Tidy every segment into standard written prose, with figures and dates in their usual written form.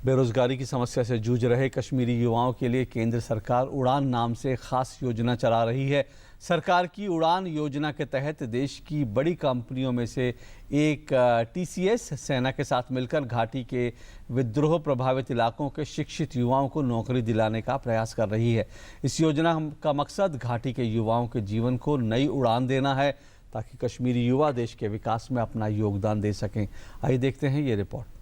बेरोजगारी की समस्या से जूझ रहे कश्मीरी युवाओं के लिए केंद्र सरकार उड़ान नाम से खास योजना चला रही है। सरकार की उड़ान योजना के तहत देश की बड़ी कंपनियों में से एक टीसीएस सेना के साथ मिलकर घाटी के विद्रोह प्रभावित इलाकों के शिक्षित युवाओं को नौकरी दिलाने का प्रयास कर रही है। इस योजना का मकसद घाटी के युवाओं के जीवन को नई उड़ान देना है ताकि कश्मीरी युवा देश के विकास में अपना योगदान दे सकें। आइए देखते हैं ये रिपोर्ट।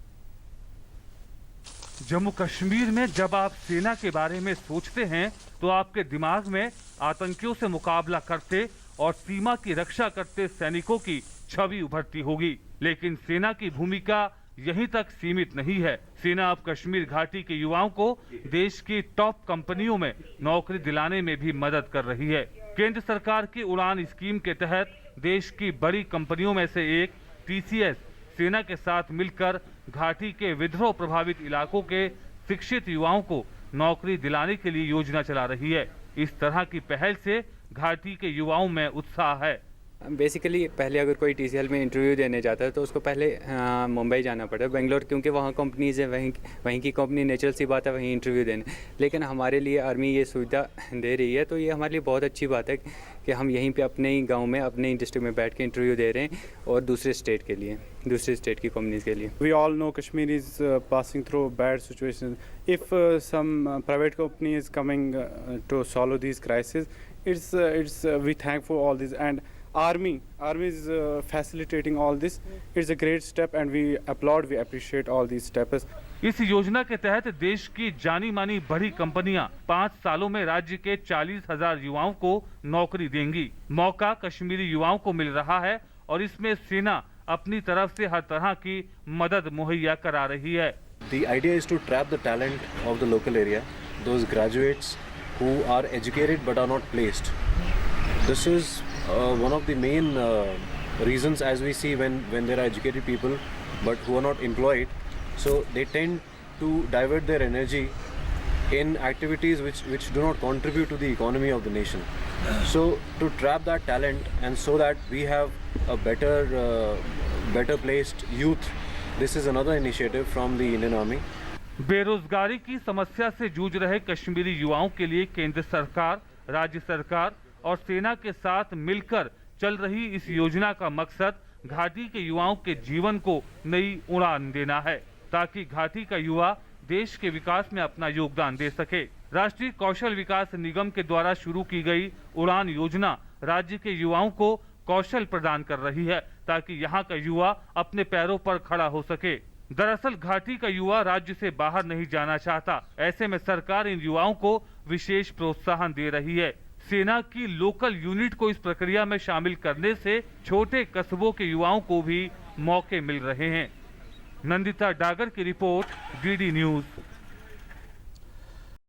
जम्मू कश्मीर में जब आप सेना के बारे में सोचते हैं तो आपके दिमाग में आतंकियों से मुकाबला करते और सीमा की रक्षा करते सैनिकों की छवि उभरती होगी, लेकिन सेना की भूमिका यहीं तक सीमित नहीं है। सेना अब कश्मीर घाटी के युवाओं को देश की टॉप कंपनियों में नौकरी दिलाने में भी मदद कर रही है। केंद्र सरकार की उड़ान स्कीम के तहत देश की बड़ी कंपनियों में से एक टीसीएस सेना के साथ मिलकर घाटी के विद्रोह प्रभावित इलाकों के शिक्षित युवाओं को नौकरी दिलाने के लिए योजना चला रही है। इस तरह की पहल से घाटी के युवाओं में उत्साह है। बेसिकली पहले अगर कोई टीसीएल में इंटरव्यू देने जाता है तो उसको पहले मुंबई जाना पड़ता है, बेंगलोर, क्योंकि वहाँ कंपनीज है, वहीं की कंपनी, नेचुरल सी बात है वहीं इंटरव्यू देने। लेकिन हमारे लिए आर्मी ये सुविधा दे रही है, तो ये हमारे लिए बहुत अच्छी बात है कि हम यहीं पे अपने ही गांव में, अपने ही डिस्ट्रिक्ट में बैठ के इंटरव्यू दे रहे हैं और दूसरे स्टेट के लिए, दूसरे स्टेट की कंपनीज के लिए। We all know Kashmir is passing through bad situation. If some private company is coming to solve this crisis, it's we thank for all this, and army is facilitating all this. It's a great step and we applaud, we appreciate all these steps. इस योजना के तहत देश की जानी मानी बड़ी कंपनियां 5 सालों में राज्य के 40,000 युवाओं को नौकरी देंगी। मौका कश्मीरी युवाओं को मिल रहा है और इसमें सेना अपनी तरफ से हर तरह की मदद मुहैया करा रही है। The idea is to trap the talent of the local area, those graduates who are educated but are not placed. This is one of the main reasons, as we see when there are educated people but who are not employed, so they tend to divert their energy in activities which do not contribute to the economy of the nation. So to trap that talent and so that we have a better placed youth, this is another initiative from the Indian Army. बेरोजगारी की समस्या से जूझ रहे कश्मीरी युवाओं के लिए केंद्र सरकार, राज्य सरकार और सेना के साथ मिलकर चल रही इस योजना का मकसद घाटी के युवाओं के जीवन को नई उड़ान देना है ताकि घाटी का युवा देश के विकास में अपना योगदान दे सके। राष्ट्रीय कौशल विकास निगम के द्वारा शुरू की गई उड़ान योजना राज्य के युवाओं को कौशल प्रदान कर रही है ताकि यहाँ का युवा अपने पैरों पर खड़ा हो सके। दरअसल घाटी का युवा राज्य से बाहर नहीं जाना चाहता। ऐसे में सरकार इन युवाओं को विशेष प्रोत्साहन दे रही है। सेना की लोकल यूनिट को इस प्रक्रिया में शामिल करने से छोटे कस्बों के युवाओं को भी मौके मिल रहे हैं। नंदिता डागर की रिपोर्ट, डीडी न्यूज़।